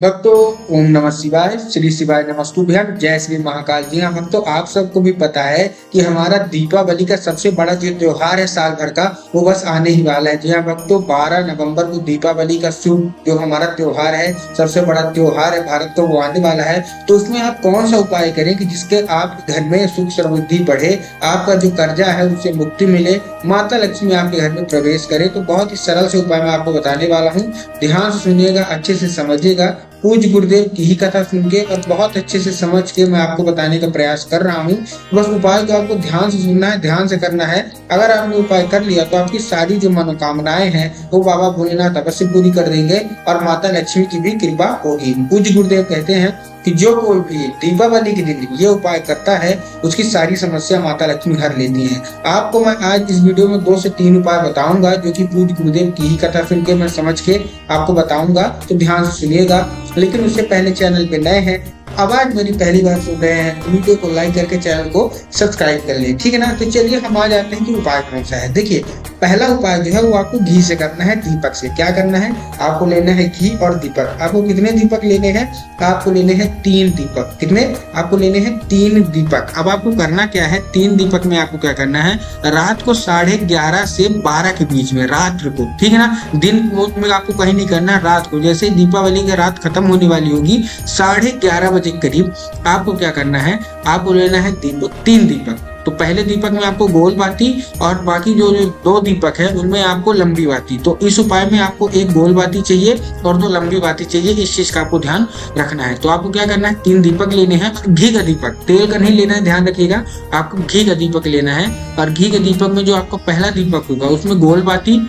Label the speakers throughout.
Speaker 1: भक्तों, ओम नमः शिवाय। श्री शिवाय नमस्तुभ्यम। जय श्री महाकाल। जी हाँ भक्तों, आप सबको भी पता है कि हमारा दीपावली का सबसे बड़ा जो त्योहार है साल भर का, वो बस आने ही वाला है। जी हाँ भक्तों, 12 नवंबर को दीपावली का शुभ जो हमारा त्योहार है, सबसे बड़ा त्योहार है भारत का, वो आने वाला है। तो उसमें आप कौन सा उपाय करें कि जिसके आप घर में सुख समृद्धि बढ़े, आपका जो कर्जा है उससे मुक्ति मिले, माता लक्ष्मी आपके घर में प्रवेश करे। तो बहुत ही सरल से उपाय मैं आपको बताने वाला हूँ। ध्यान से सुनिएगा, अच्छे से समझिएगा। पूज्य गुरुदेव की ही कथा सुन के और बहुत अच्छे से समझ के मैं आपको बताने का प्रयास कर रहा हूँ। बस उपाय को आपको ध्यान से सुनना है, ध्यान से करना है। अगर आपने उपाय कर लिया तो आपकी सारी जो मनोकामनाएं हैं वो बाबा भोलेनाथ अवश्य पूरी कर देंगे और माता लक्ष्मी की भी कृपा होगी। पूज्य गुरुदेव कहते हैं कि जो कोई भी दीपावली के दिन ये उपाय करता है उसकी सारी समस्या माता लक्ष्मी हर लेती हैं। आपको मैं आज इस वीडियो में 2 से 3 उपाय बताऊंगा जो कि पूज्य गुरुदेव की ही कथा सुन के मैं समझ के आपको बताऊंगा, तो ध्यान से सुनिएगा। लेकिन उससे पहले चैनल पे नए हैं, आवाज मेरी पहली बार सुन रहे हैं, तो वीडियो को लाइक करके चैनल को सब्सक्राइब कर ले, ठीक है ना। तो चलिए हम आ जाते हैं कि उपाय कौन सा है। देखिए, पहला उपाय जो है वो आपको घी से करना है, दीपक से। क्या करना है, आपको लेना है घी और दीपक। आपको कितने दीपक लेने हैं, आपको लेने हैं 3 दीपक। कितने, आपको लेने हैं 3 दीपक। अब आपको करना क्या है, 3 दीपक में आपको क्या करना है, रात को 11:30 से 12 के बीच में, रात्र को, ठीक है ना। दिन में आपको कहीं नहीं करना, रात को जैसे दीपावली की रात खत्म होने वाली होगी 11:30 बजे के करीब आपको क्या करना है, आपको लेना है 3 दीपक। तो पहले दीपक में आपको गोल बाती और बाकी जो 2 दीपक है उनमें आपको लंबी बाती। तो इस उपाय में आपको एक गोल बाती चाहिए और 2 लंबी बाती चाहिए। इस चीज का आपको ध्यान रखना है। तो आपको क्या करना है, 3 दीपक लेने हैं और घी का दीपक, तेल का नहीं लेना है, ध्यान रखिएगा। आपको घी का दीपक लेना है और घी के दीपक में जो आपका पहला दीपक होगा उसमें गोल बाती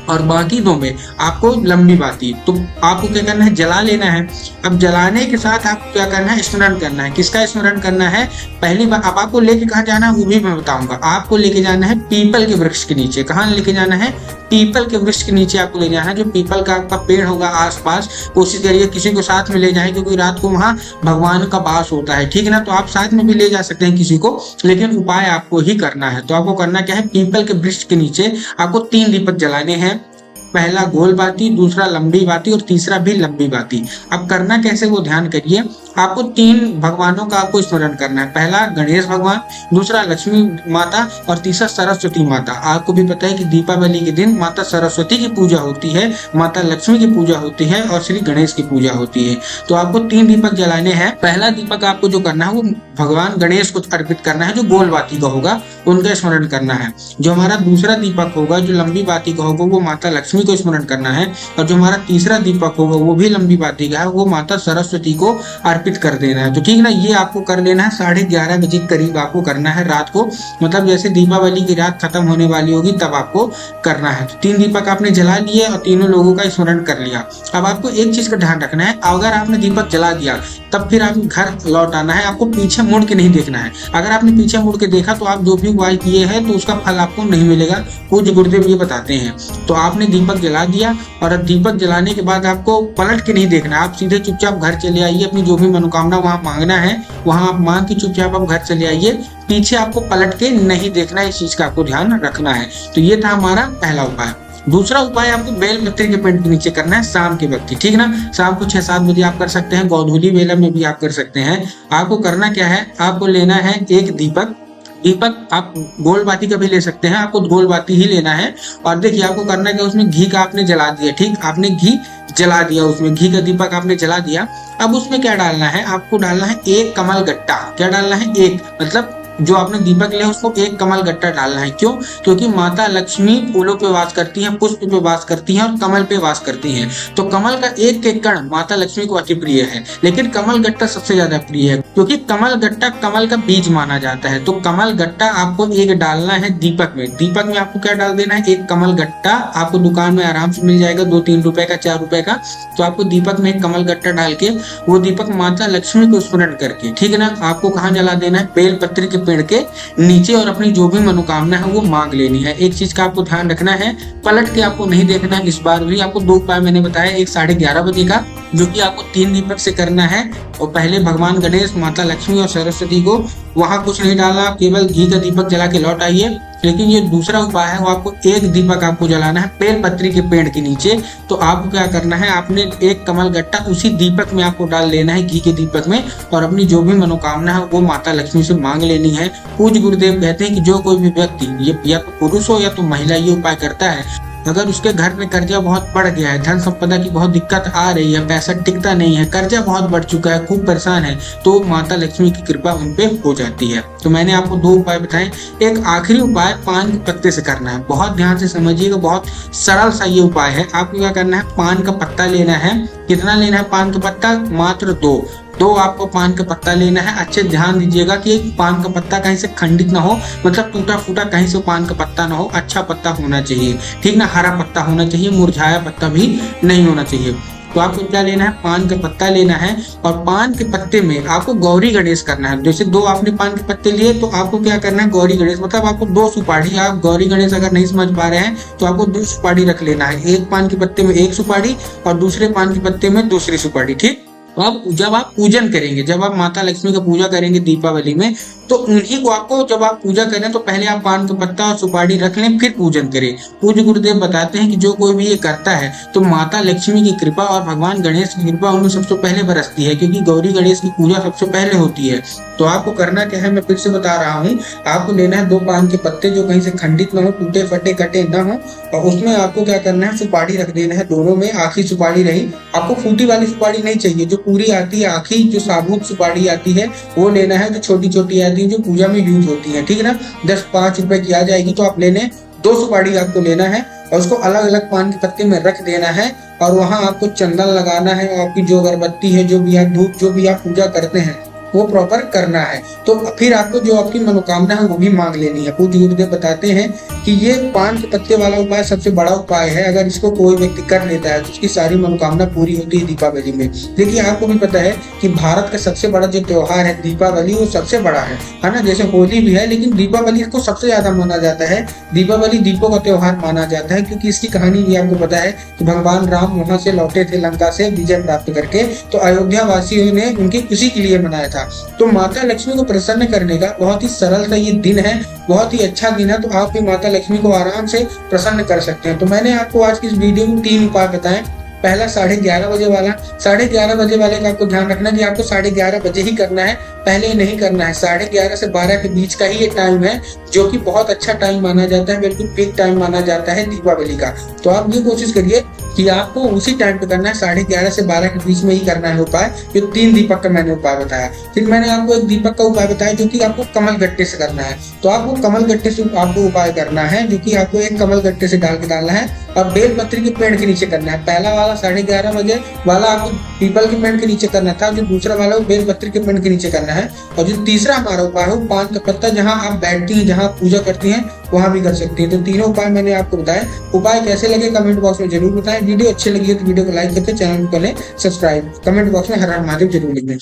Speaker 1: और बाकी 2 में आपको लंबी बाती। तो आपको क्या करना है, जला लेना है। अब जलाने के साथ आपको क्या करना है, स्मरण करना है। किसका स्मरण करना है, पहली बार अब आपको लेके कहाँ जाना है वो भी मैं बताऊंगा। आपको लेके जाना है पीपल के वृक्ष के नीचे। कहाँ लेके जाना है, पीपल के वृक्ष के नीचे आपको ले जाना है। जो पीपल का आपका पेड़ होगा आसपास, कोशिश करिए किसी को साथ में ले जाए, क्योंकि रात को वहाँ भगवान का वास होता है, ठीक है ना। तो आप साथ में भी ले जा सकते हैं किसी को, लेकिन उपाय आपको ही करना है। तो आपको करना क्या है, पीपल के वृक्ष के नीचे आपको 3 दीपक जलाने हैं। पहला गोल बाती, दूसरा लंबी बाती और तीसरा भी लंबी बाती। अब करना कैसे वो ध्यान करिए। आपको 3 भगवानों का आपको स्मरण करना है। पहला गणेश भगवान, दूसरा लक्ष्मी माता और तीसरा सरस्वती माता। आपको भी पता है कि दीपावली के दिन माता सरस्वती की पूजा होती है, माता लक्ष्मी की पूजा होती है और श्री गणेश की पूजा होती है। तो आपको 3 दीपक जलाने हैं। पहला दीपक आपको जो करना है वो भगवान गणेश को अर्पित करना है, जो गोल बाती का होगा उनका स्मरण करना है। जो हमारा दूसरा दीपक होगा जो लंबी बाती का होगा वो माता लक्ष्मी को स्मरण करना है। और जो हमारा तीसरा दीपक होगा वो भी लंबी बाती का है, वो माता सरस्वती को अर्पित कर देना है। तो ठीक ना, ये आपको कर लेना है 11:30 बजे करीब आपको करना है रात को, मतलब जैसे दीपावली की रात खत्म होने वाली होगी तब आपको करना है। तो 3 दीपक आपने जला लिए और तीनों लोगों का स्मरण कर लिया। अब आपको एक चीज का ध्यान रखना है, अगर आपने दीपक जला दिया तब फिर आप घर लौट आना है। आपको पीछे मुड़ के नहीं देखना है। अगर आपने पीछे मुड़ के देखा तो आप जो भी उपाय किए हैं तो उसका फल आपको नहीं मिलेगा, पूज्य गुरुदेव ये बताते हैं। तो आपने दीपक जला दिया और अब दीपक जलाने के बाद आपको पलट के नहीं देखना, आप सीधे चुपचाप घर चले आइए। अपनी जो भी मनोकामना वहां मांगना है वहां आप मांग के चुपचाप आप घर चले आइए। पीछे आपको पलट के नहीं देखना, इस चीज का आपको ध्यान रखना है। तो ये था हमारा पहला उपाय। दूसरा उपाय आपको बेल पत्र के पेड़ के नीचे करना है शाम के वक्त, ठीक ना। शाम को 6-7 बजे आप कर सकते हैं, गोधूली बेला में भी आप कर सकते हैं। आपको करना क्या है, आपको लेना है एक दीपक। दीपक आप गोल बाती का भी ले सकते हैं, आपको गोल बाती ही लेना है। और देखिए आपको करना क्या, उसमें घी का आपने जला दिया, ठीक, आपने घी जला दिया, उसमें घी का दीपक आपने जला दिया। अब उसमें क्या डालना है, आपको डालना है 1 कमल गट्टा। क्या डालना है, 1 मतलब जो आपने दीपक लिया उसको 1 कमल गट्टा डालना है। क्यों, क्योंकि माता लक्ष्मी फूलों पे वास करती हैं, पुष्प पे वास करती हैं और कमल पे वास करती हैं। तो कमल का एक एक कण माता लक्ष्मी को अति प्रिय है, लेकिन कमल गट्टा सबसे ज्यादा प्रिय है, क्योंकि कमल गट्टा कमल का बीज माना जाता है। तो कमल गट्टा आपको 1 डालना है दीपक में। दीपक में आपको क्या डाल देना है, 1 कमल गट्टा। आपको दुकान में आराम से मिल जाएगा 2-3 रुपए का, 4 रुपए का। तो आपको दीपक में 1 कमल गट्टा डाल के वो दीपक माता लक्ष्मी को स्मरण करके, ठीक है ना, आपको कहाँ जला देना है, बेल पत्र के पेड़ के नीचे, और अपनी जो भी मनोकामना है वो मांग लेनी है। एक चीज का आपको ध्यान रखना है, पलट के आपको नहीं देखना है। इस बार भी आपको 2 उपाय मैंने बताया, एक 11:30 बजे का जो कि आपको 3 दीपक से करना है, और पहले भगवान गणेश, माता लक्ष्मी और सरस्वती को, वहां कुछ नहीं डालना, केवल घी का दीपक जला के लौट आइए। लेकिन ये दूसरा उपाय है वो आपको एक दीपक आपको जलाना है बेलपत्री के पेड़ के नीचे। तो आपको क्या करना है, आपने एक कमल गट्टा उसी दीपक में आपको डाल लेना है, घी के दीपक में, और अपनी जो भी मनोकामना है वो माता लक्ष्मी से मांग लेनी है। पूज्य गुरुदेव कहते हैं कि जो कोई भी व्यक्ति, ये या तो पुरुष हो या तो महिला, ये उपाय करता है, अगर उसके घर में कर्जा बहुत बढ़ गया है, धन संपदा की बहुत दिक्कत आ रही है, पैसा टिकता नहीं है, कर्जा बहुत बढ़ चुका है, खूब परेशान है, तो माता लक्ष्मी की कृपा उन पे हो जाती है। तो मैंने आपको 2 उपाय बताए। एक आखिरी उपाय पान के पत्ते से करना है, बहुत ध्यान से समझिएगा, बहुत सरल सा ये उपाय है। आपको क्या करना है, पान का पत्ता लेना है। कितना लेना है पान का पत्ता? मात्र 2 आपको पान का पत्ता लेना है। अच्छे ध्यान दीजिएगा कि एक पान का पत्ता कहीं से खंडित ना हो, मतलब टूटा फूटा कहीं से पान का पत्ता ना हो, अच्छा पत्ता होना चाहिए, ठीक ना, हरा पत्ता होना चाहिए, मुरझाया पत्ता भी नहीं होना चाहिए। तो आपको क्या लेना है, पान का पत्ता लेना है, और पान के पत्ते में आपको गौरी गणेश करना है। जैसे 2 आपने पान के पत्ते लिए, तो आपको क्या करना है, गौरी गणेश, मतलब आपको 2 सुपारी, आप गौरी गणेश अगर नहीं समझ पा रहे हैं तो आपको 2 सुपारी रख लेना है। एक पान के पत्ते में 1 सुपारी और दूसरे पान के पत्ते में दूसरी सुपारी, ठीक। तो अब जब आप पूजन करेंगे, जब आप माता लक्ष्मी का पूजा करेंगे दीपावली में, तो उन्हीं को आपको, जब आप पूजा करें तो पहले आप पान का पत्ता और सुपारी रख लें, फिर पूजन करें। पूज्य गुरुदेव बताते हैं कि जो कोई भी ये करता है तो माता लक्ष्मी की कृपा और भगवान गणेश की कृपा उन्हें सबसे पहले बरसती है, क्योंकि गौरी गणेश की पूजा सबसे पहले होती है। तो आपको करना क्या है, मैं फिर से बता रहा हूँ, आपको लेना है 2 पान के पत्ते जो कहीं से खंडित ना हो, टूटे फटे कटे ना हो, और उसमें आपको क्या करना है, सुपारी रख देना है। दोनों में आखिरी सुपारी रही, आपको फूटी वाली सुपारी नहीं चाहिए, जो पूरी आती है, आखिरी जो साबुत सुपारी आती है वो लेना है, जो छोटी छोटी आती है, जो पूजा में यूज होती है, ठीक है ना। 10-5 रुपए की आ जाएगी, तो आप लेने 2 सुपारी आपको लेना है, और उसको अलग अलग पान के पत्ते में रख देना है, और वहां आपको चंदन लगाना है, और आपकी जो अगरबत्ती है, जो भी आप धूप, जो भी आप पूजा करते हैं वो प्रॉपर करना है। तो फिर आपको जो आपकी मनोकामना है वो भी मांग लेनी है। पूज्य गुरुदेव बताते हैं कि ये पान के पत्ते वाला उपाय सबसे बड़ा उपाय है। अगर इसको कोई व्यक्ति कर लेता है तो उसकी सारी मनोकामना पूरी होती है दीपावली में। देखिए, आपको भी पता है कि भारत का सबसे बड़ा जो त्योहार है दीपावली, वो सबसे बड़ा है ना। जैसे होली भी है, लेकिन दीपावली को सबसे ज्यादा माना जाता है। दीपावली दीपों का त्योहार माना जाता है, क्योंकि इसकी कहानी भी आपको पता है कि भगवान राम वहां से लौटे थे लंका से विजय प्राप्त करके, तो अयोध्या वासियों ने उनकी खुशी के लिए मनाया था। तो माता लक्ष्मी को प्रसन्न करने का बहुत ही सरल सा ये दिन है, बहुत ही अच्छा दिन है। तो आप भी माता लक्ष्मी को आराम से प्रसन्न कर सकते हैं। तो मैंने आपको आज की इस वीडियो में 3 उपाय बताए। पहला 11:30 बजे वाला, 11:30 बजे वाले का आपको ध्यान रखना कि आपको 11:30 बजे ही करना है, पहले नहीं करना है। 11:30 से 12 के बीच का ही ये टाइम है, जो कि बहुत अच्छा टाइम माना जाता है, बिल्कुल पीक टाइम माना जाता है दीपावली का। तो आप ये कोशिश करिए कि आपको उसी टाइम पे करना है, 11:30 से 12 के बीच में ही करना है उपाय। जो 3 दीपक का मैंने उपाय बताया, फिर मैंने आपको एक दीपक का उपाय बताया जो कि आपको कमल गट्टे से करना है। तो आपको कमल गट्टे से आपको उपाय करना है, जो कि आपको एक कमल गट्टे से डाल के डालना है, और बेलपत्री के पेड़ के नीचे करना है। पहला वाला 11:30 बजे वाला आपको पीपल के पेड़ के नीचे करना था, जो दूसरा वाला वो बेलपत्री के पेड़ के नीचे करना है, और जो तीसरा हमारा उपाय है वो पान का पत्ता, जहाँ आप बैठती हैं, जहाँ पूजा करती हैं, वहां भी कर सकती हैं। तो तीनों उपाय मैंने आपको बताए। उपाय कैसे लगे कमेंट बॉक्स में जरूर बताएं। वीडियो अच्छी लगी है तो वीडियो को लाइक करके चैनल को करें सब्सक्राइब। कमेंट बॉक्स में हर हर महादेव जरूर लिखें।